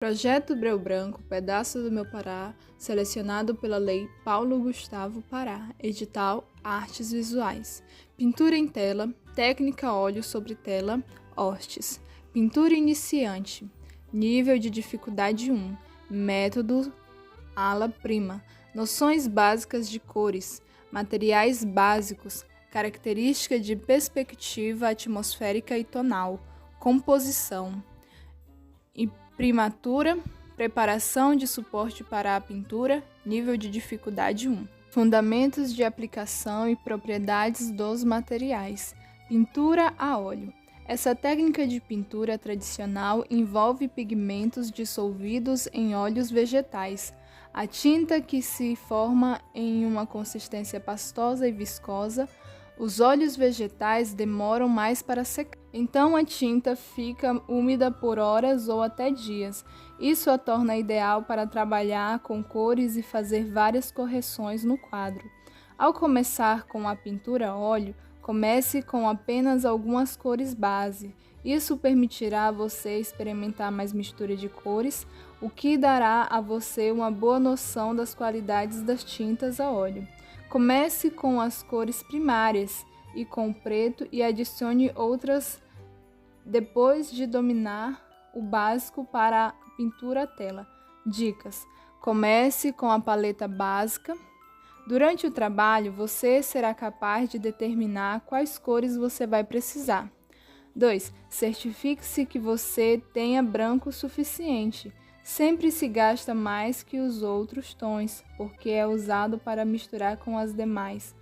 Projeto Breu Branco, Pedaço do Meu Pará, selecionado pela Lei Paulo Gustavo Pará, edital Artes Visuais. Pintura em tela, técnica óleo sobre tela, Hortes. Pintura iniciante, nível de dificuldade 1, método ala prima, noções básicas de cores, materiais básicos, característica de perspectiva atmosférica e tonal, composição. Imprimatura, preparação de suporte para a pintura, nível de dificuldade 1. Fundamentos de aplicação e propriedades dos materiais. Pintura a óleo. Essa técnica de pintura tradicional envolve pigmentos dissolvidos em óleos vegetais. A tinta que se forma em uma consistência pastosa e viscosa. Os óleos vegetais demoram mais para secar, então a tinta fica úmida por horas ou até dias. Isso a torna ideal para trabalhar com cores e fazer várias correções no quadro. Ao começar com a pintura a óleo, comece com apenas algumas cores base. Isso permitirá a você experimentar mais mistura de cores, o que dará a você uma boa noção das qualidades das tintas a óleo. Comece com as cores primárias e com o preto e adicione outras depois de dominar o básico para a pintura à tela. Dicas: comece com a paleta básica. Durante o trabalho, você será capaz de determinar quais cores você vai precisar. 2. Certifique-se que você tenha branco suficiente. Sempre se gasta mais que os outros tons, porque é usado para misturar com as demais.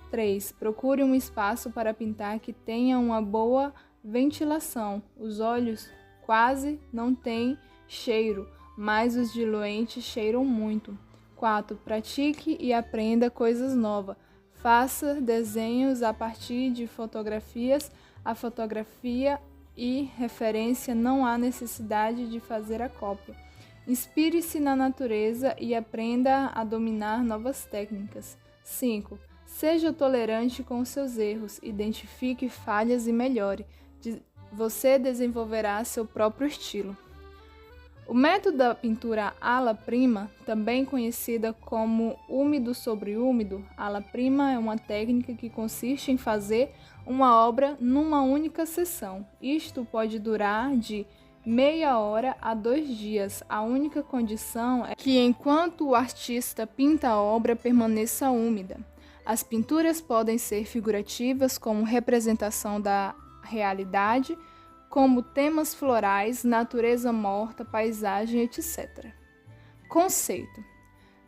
3. Procure um espaço para pintar que tenha uma boa ventilação. Os óleos quase não têm cheiro, mas os diluentes cheiram muito. 4. Pratique e aprenda coisas novas. Faça desenhos a partir de fotografias. A fotografia e referência não há necessidade de fazer a cópia. Inspire-se na natureza e aprenda a dominar novas técnicas. 5. Seja tolerante com seus erros, identifique falhas e melhore. Você desenvolverá seu próprio estilo. O método da pintura ala prima, também conhecida como úmido sobre úmido, ala prima é uma técnica que consiste em fazer uma obra numa única sessão. Isto pode durar de meia hora a 2 dias. A única condição é que, enquanto o artista pinta a obra, permaneça úmida. As pinturas podem ser figurativas, como representação da realidade, como temas florais, natureza morta, paisagem, etc. Conceito: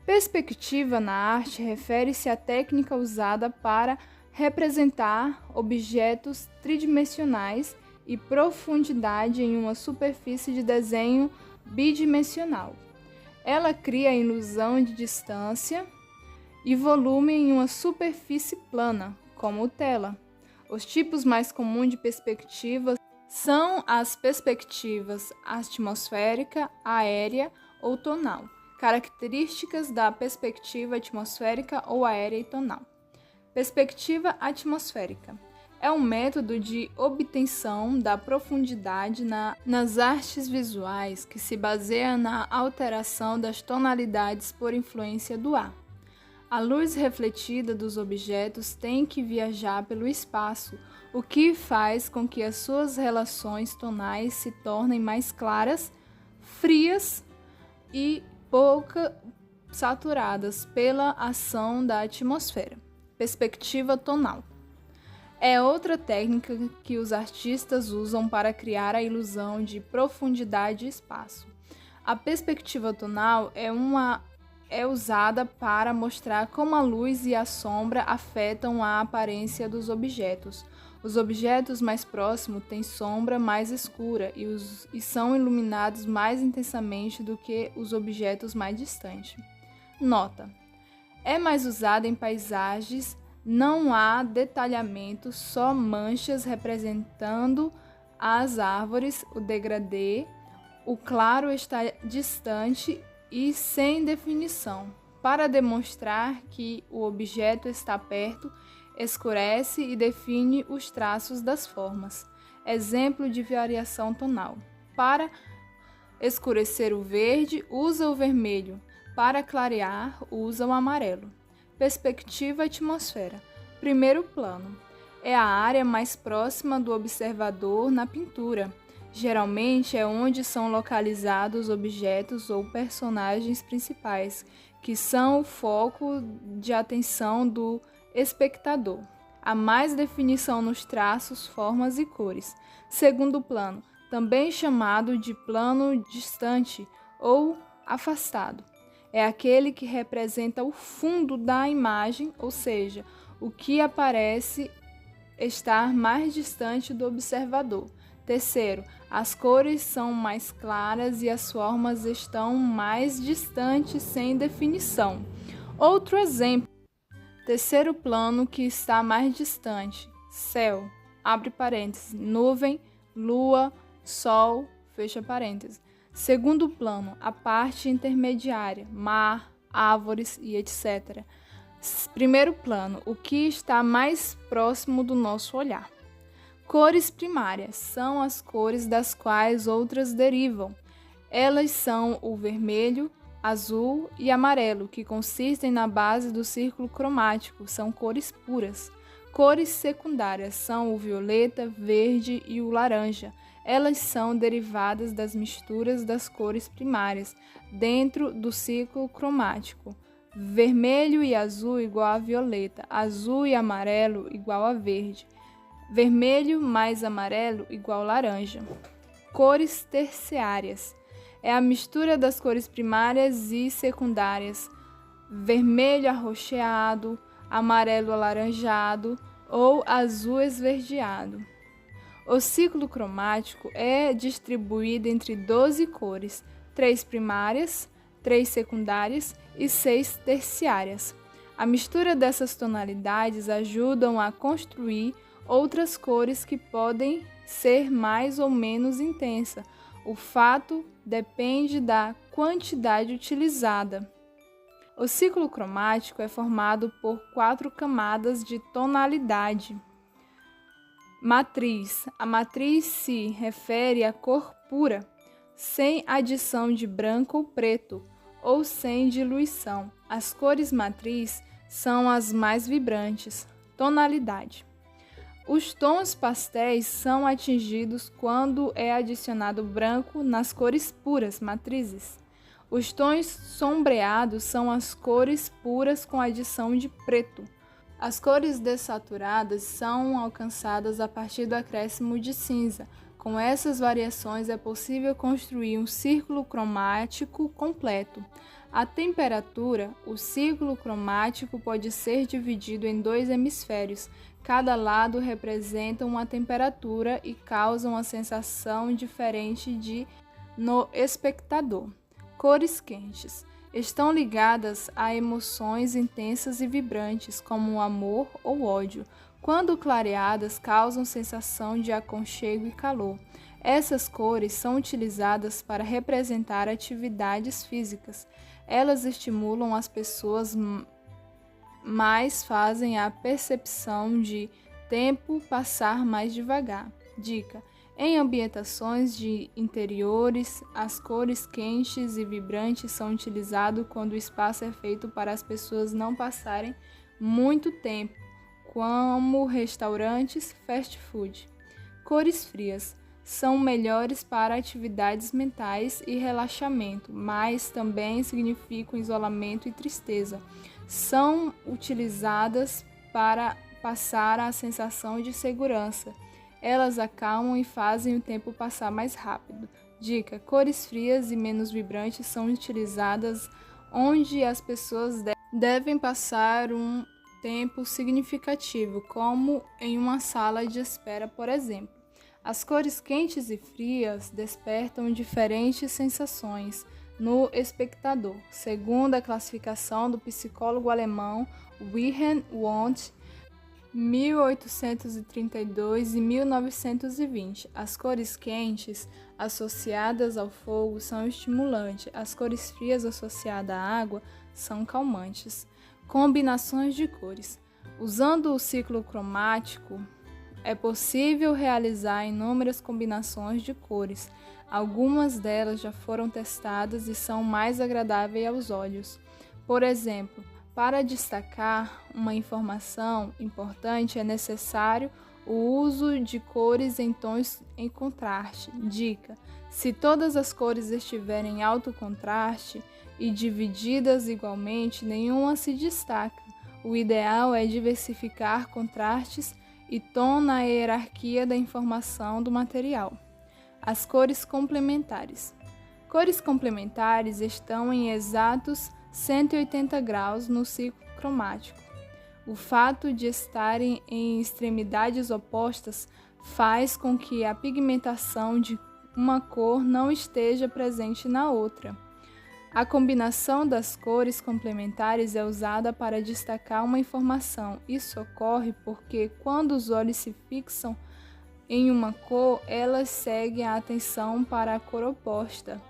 perspectiva na arte refere-se à técnica usada para representar objetos tridimensionais e profundidade em uma superfície de desenho bidimensional. Ela cria a ilusão de distância e volume em uma superfície plana, como tela. Os tipos mais comuns de perspectiva são as perspectivas atmosférica, aérea ou tonal. Características da perspectiva atmosférica ou aérea e tonal. Perspectiva atmosférica é um método de obtenção da profundidade nas artes visuais que se baseia na alteração das tonalidades por influência do ar. A luz refletida dos objetos tem que viajar pelo espaço, o que faz com que as suas relações tonais se tornem mais claras, frias e pouco saturadas pela ação da atmosfera. Perspectiva tonal é outra técnica que os artistas usam para criar a ilusão de profundidade e espaço. A perspectiva tonal é usada para mostrar como a luz e a sombra afetam a aparência dos objetos. Os objetos mais próximos têm sombra mais escura e são iluminados mais intensamente do que os objetos mais distantes. Nota: é mais usada em paisagens, não há detalhamento, só manchas representando as árvores, o degradê, o claro está distante e sem definição. Para demonstrar que o objeto está perto, escurece e define os traços das formas. Exemplo de variação tonal. Para escurecer o verde, usa o vermelho. Para clarear, usa o amarelo. Perspectiva atmosfera. Primeiro plano. É a área mais próxima do observador na pintura. Geralmente é onde são localizados objetos ou personagens principais, que são o foco de atenção do espectador. Há mais definição nos traços, formas e cores. Segundo plano, também chamado de plano distante ou afastado. É aquele que representa o fundo da imagem, ou seja, o que aparece estar mais distante do observador. Terceiro, as cores são mais claras e as formas estão mais distantes, sem definição. Outro exemplo. Terceiro plano que está mais distante. Céu, abre parênteses, nuvem, lua, sol, fecha parênteses. Segundo plano, a parte intermediária, mar, árvores e etc. Primeiro plano, o que está mais próximo do nosso olhar. Cores primárias são as cores das quais outras derivam. Elas são o vermelho, azul e amarelo, que consistem na base do círculo cromático, são cores puras. Cores secundárias são o violeta, verde e o laranja. Elas são derivadas das misturas das cores primárias dentro do ciclo cromático. Vermelho e azul igual a violeta, azul e amarelo igual a verde, vermelho mais amarelo igual a laranja. Cores terciárias é a mistura das cores primárias e secundárias, vermelho arroxeado, amarelo alaranjado ou azul esverdeado. O ciclo cromático é distribuído entre 12 cores, 3 primárias, 3 secundárias e 6 terciárias. A mistura dessas tonalidades ajudam a construir outras cores que podem ser mais ou menos intensa. O fato depende da quantidade utilizada. O ciclo cromático é formado por 4 camadas de tonalidade. Matriz. A matriz se refere à cor pura, sem adição de branco ou preto, ou sem diluição. As cores matriz são as mais vibrantes. Tonalidade. Os tons pastéis são atingidos quando é adicionado branco nas cores puras, matrizes. Os tons sombreados são as cores puras com adição de preto. As cores dessaturadas são alcançadas a partir do acréscimo de cinza. Com essas variações é possível construir um círculo cromático completo. A temperatura, o círculo cromático pode ser dividido em 2 hemisférios. Cada lado representa uma temperatura e causa uma sensação diferente no espectador. Cores quentes estão ligadas a emoções intensas e vibrantes, como o amor ou ódio. Quando clareadas, causam sensação de aconchego e calor. Essas cores são utilizadas para representar atividades físicas. Elas estimulam as pessoas, mas fazem a percepção de tempo passar mais devagar. Dica: em ambientações de interiores, as cores quentes e vibrantes são utilizadas quando o espaço é feito para as pessoas não passarem muito tempo, como restaurantes, fast food. Cores frias são melhores para atividades mentais e relaxamento, mas também significam isolamento e tristeza. São utilizadas para passar a sensação de segurança. Elas acalmam e fazem o tempo passar mais rápido. Dica: cores frias e menos vibrantes são utilizadas onde as pessoas devem passar um tempo significativo, como em uma sala de espera, por exemplo. As cores quentes e frias despertam diferentes sensações no espectador, segundo a classificação do psicólogo alemão Wilhelm Wundt, 1832 e 1920. As cores quentes associadas ao fogo são estimulantes, as cores frias associadas à água são calmantes. Combinações de cores. Usando o ciclo cromático, É possível realizar inúmeras combinações de cores. Algumas delas já foram testadas e são mais agradáveis aos olhos. Por exemplo, para destacar uma informação importante é necessário o uso de cores em tons em contraste. Dica: se todas as cores estiverem em alto contraste e divididas igualmente, nenhuma se destaca. O ideal é diversificar contrastes e tom na hierarquia da informação do material. As cores complementares. Cores complementares estão em exatos 180 graus no ciclo cromático. O fato de estarem em extremidades opostas faz com que a pigmentação de uma cor não esteja presente na outra. A combinação das cores complementares é usada para destacar uma informação. Isso ocorre porque, quando os olhos se fixam em uma cor, elas seguem a atenção para a cor oposta,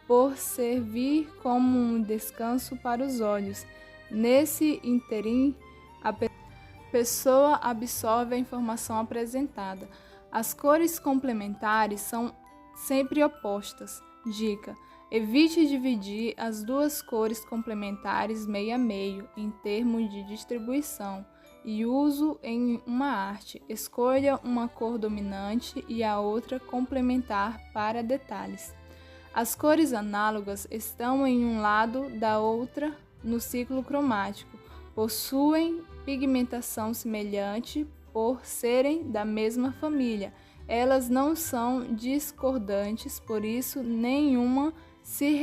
por servir como um descanso para os olhos. Nesse ínterim, a pessoa absorve a informação apresentada. As cores complementares são sempre opostas. Dica: evite dividir as duas cores complementares meio a meio em termos de distribuição e uso em uma arte. Escolha uma cor dominante e a outra complementar para detalhes. As cores análogas estão em um lado da outra no ciclo cromático. Possuem pigmentação semelhante por serem da mesma família. Elas não são discordantes, por isso nenhuma se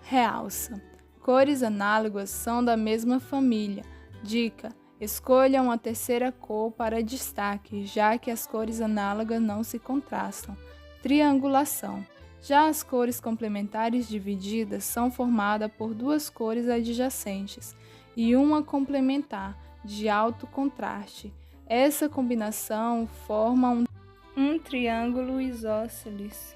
realça. Cores análogas são da mesma família. Dica: escolha uma terceira cor para destaque, já que as cores análogas não se contrastam. Triangulação. Já as cores complementares divididas são formadas por duas cores adjacentes e uma complementar, de alto contraste. Essa combinação forma um triângulo isósceles.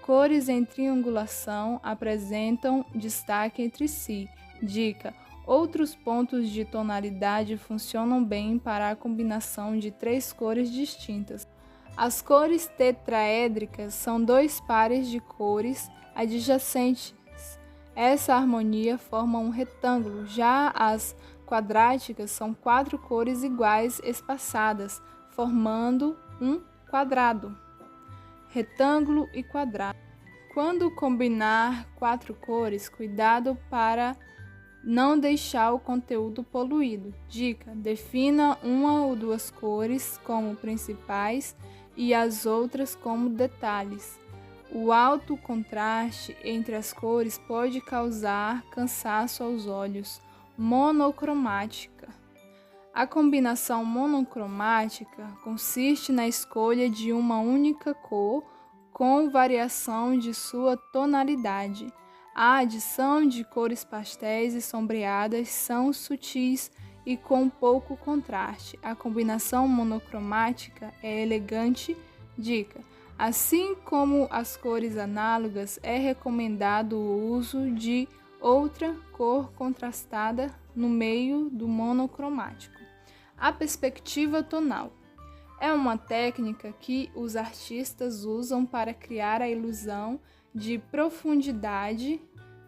Cores em triangulação apresentam destaque entre si. Dica: outros pontos de tonalidade funcionam bem para a combinação de três cores distintas. As cores tetraédricas são dois pares de cores adjacentes. Essa harmonia forma um retângulo. Já as quadráticas são quatro cores iguais espaçadas, formando um quadrado. Retângulo e quadrado. Quando combinar quatro cores, cuidado para não deixar o conteúdo poluído. Dica: defina uma ou duas cores como principais e as outras como detalhes. O alto contraste entre as cores pode causar cansaço aos olhos. Monocromática. A combinação monocromática consiste na escolha de uma única cor com variação de sua tonalidade. A adição de cores pastéis e sombreadas são sutis e com pouco contraste. A combinação monocromática é elegante. Dica: assim como as cores análogas, é recomendado o uso de outra cor contrastada no meio do monocromático. A perspectiva tonal é uma técnica que os artistas usam para criar a ilusão de profundidade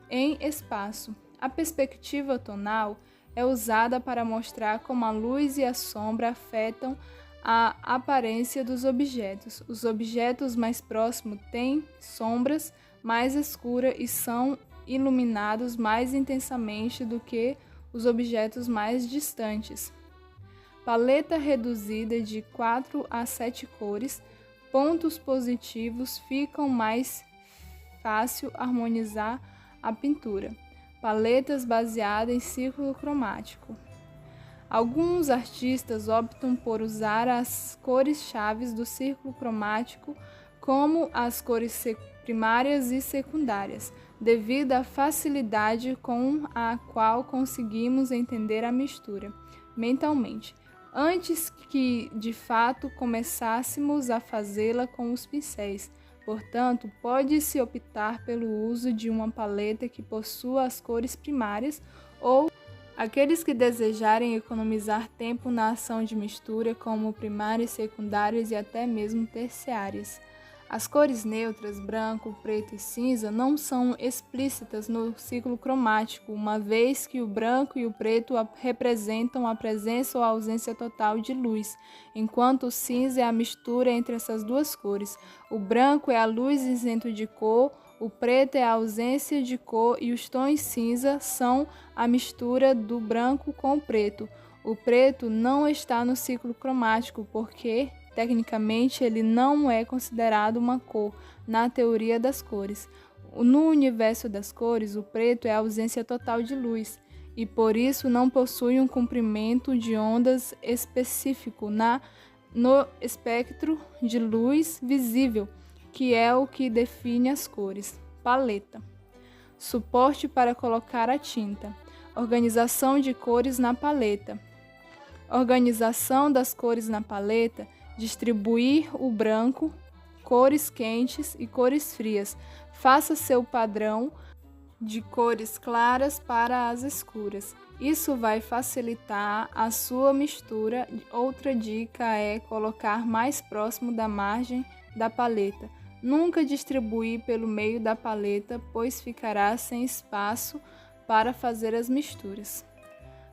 em espaço. A perspectiva tonal é usada para mostrar como a luz e a sombra afetam a aparência dos objetos. Os objetos mais próximos têm sombras mais escuras e são iluminados mais intensamente do que os objetos mais distantes. Paleta reduzida de 4 a 7 cores, pontos positivos, ficam mais fácil harmonizar a pintura. Paletas baseadas em ciclo cromático. Alguns artistas optam por usar as cores-chaves do círculo cromático como as cores primárias e secundárias, devido à facilidade com a qual conseguimos entender a mistura mentalmente, antes que de fato começássemos a fazê-la com os pincéis. Portanto, pode-se optar pelo uso de uma paleta que possua as cores primárias ou Aqueles que desejarem economizar tempo na ação de mistura, como primárias, secundárias e até mesmo terciárias. As cores neutras, branco, preto e cinza, não são explícitas no ciclo cromático, uma vez que o branco e o preto representam a presença ou a ausência total de luz, enquanto o cinza é a mistura entre essas duas cores. O branco é a luz isento de cor, o preto é a ausência de cor e os tons cinza são a mistura do branco com o preto. O preto não está no ciclo cromático porque, tecnicamente, ele não é considerado uma cor na teoria das cores. No universo das cores, o preto é a ausência total de luz e, por isso, não possui um comprimento de ondas específico no espectro de luz visível, que é o que define as cores. Paleta. Suporte para colocar a tinta. Organização de cores na paleta. Organização das cores na paleta. Distribuir o branco, cores quentes e cores frias. Faça seu padrão de cores claras para as escuras. Isso vai facilitar a sua mistura. Outra dica é colocar mais próximo da margem da paleta. Nunca distribuir pelo meio da paleta, pois ficará sem espaço para fazer as misturas.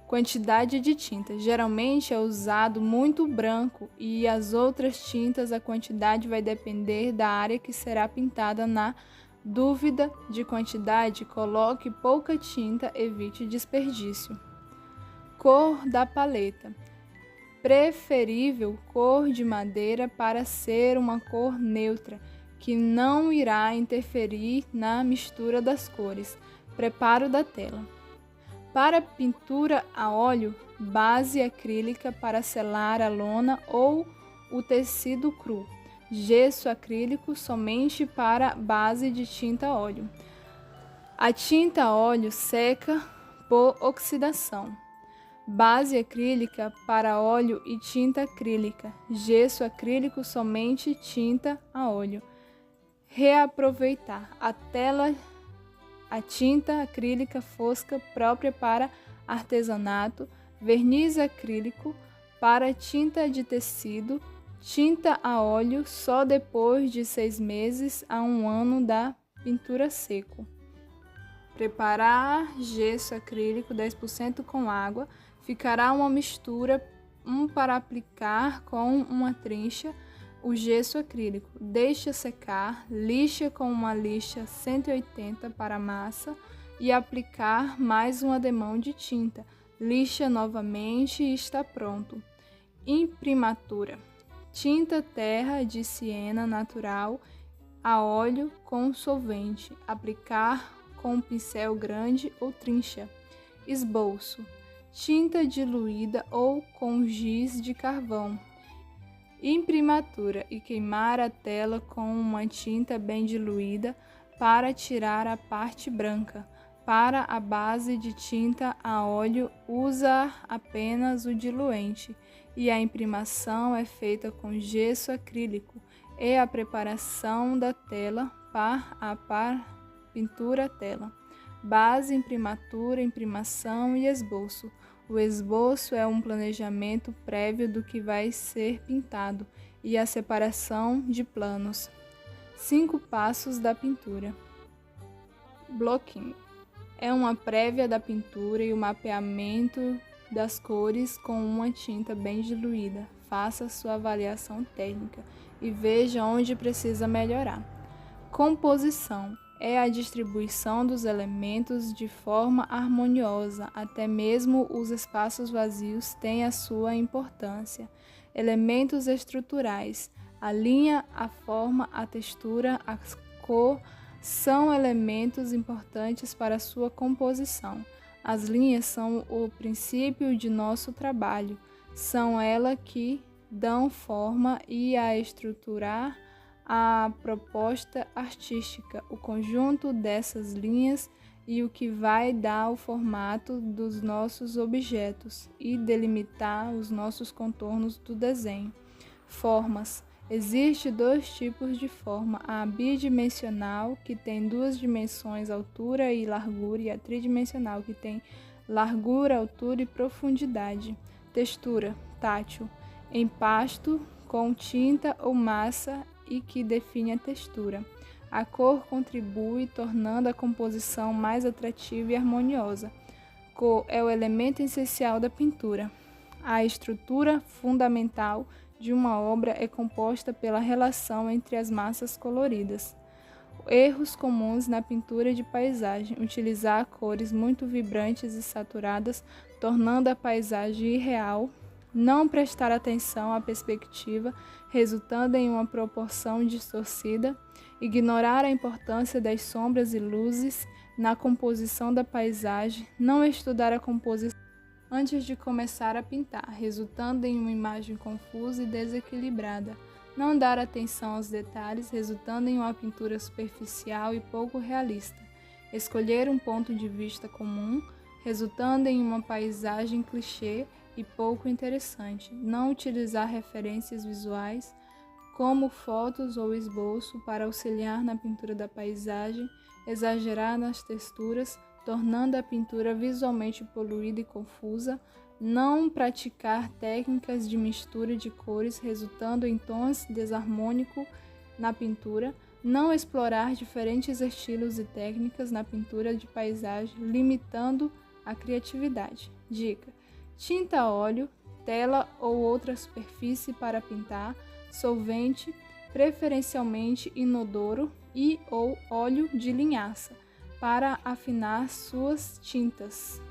Quantidade de tinta. Geralmente é usado muito branco e as outras tintas a quantidade vai depender da área que será pintada. Na dúvida de quantidade, coloque pouca tinta, evite desperdício. Cor da paleta. Preferível cor de madeira para ser uma cor neutra, que não irá interferir na mistura das cores. Preparo da tela. Para pintura a óleo, base acrílica para selar a lona ou o tecido cru. Gesso acrílico somente para base de tinta óleo. A tinta óleo seca por oxidação. Base acrílica para óleo e tinta acrílica. Gesso acrílico somente tinta a óleo. Reaproveitar a tinta acrílica fosca própria para artesanato, verniz acrílico para tinta de tecido, tinta a óleo só depois de 6 meses a 1 ano da pintura seco. Preparar gesso acrílico 10% com água, ficará uma mistura para aplicar com uma trincha. O gesso acrílico. Deixa secar, lixa com uma lixa 180 para a massa e aplicar mais um ademão de tinta. Lixa novamente e está pronto. Imprimatura. Tinta terra de siena natural a óleo com solvente. Aplicar com um pincel grande ou trincha. Esboço. Tinta diluída ou com giz de carvão. Imprimatura e queimar a tela com uma tinta bem diluída para tirar a parte branca. Para a base de tinta a óleo, usa apenas o diluente e a imprimação é feita com gesso acrílico e a preparação da tela para pintura tela. Base, imprimatura, imprimação e esboço. O esboço é um planejamento prévio do que vai ser pintado e a separação de planos. 5 passos da pintura. Blocking. É uma prévia da pintura e o mapeamento das cores com uma tinta bem diluída. Faça sua avaliação técnica e veja onde precisa melhorar. Composição. É a distribuição dos elementos de forma harmoniosa, até mesmo os espaços vazios têm a sua importância. Elementos estruturais. A linha, a forma, a textura, a cor são elementos importantes para a sua composição. As linhas são o princípio de nosso trabalho. São elas que dão forma e a estruturar a proposta artística, o conjunto dessas linhas e o que vai dar o formato dos nossos objetos e delimitar os nossos contornos do desenho. Formas. Existem 2 tipos de forma, a bidimensional, que tem 2 dimensões, altura e largura, e a tridimensional, que tem largura, altura e profundidade. Textura, tátil, empasto com tinta ou massa e que define a textura. A cor contribui, tornando a composição mais atrativa e harmoniosa. Cor é o elemento essencial da pintura. A estrutura fundamental de uma obra é composta pela relação entre as massas coloridas. Erros comuns na pintura de paisagem: utilizar cores muito vibrantes e saturadas, tornando a paisagem irreal. Não prestar atenção à perspectiva, resultando em uma proporção distorcida. Ignorar a importância das sombras e luzes na composição da paisagem. Não estudar a composição antes de começar a pintar, resultando em uma imagem confusa e desequilibrada. Não dar atenção aos detalhes, resultando em uma pintura superficial e pouco realista. Escolher um ponto de vista comum, resultando em uma paisagem clichê e pouco interessante. Não utilizar referências visuais, como fotos ou esboço, para auxiliar na pintura da paisagem. Exagerar nas texturas, tornando a pintura visualmente poluída e confusa. Não praticar técnicas de mistura de cores, resultando em tons desarmônicos na pintura. Não explorar diferentes estilos e técnicas na pintura de paisagem, limitando a criatividade. Dica: tinta a óleo, tela ou outra superfície para pintar, solvente, preferencialmente inodoro e ou óleo de linhaça, para afinar suas tintas.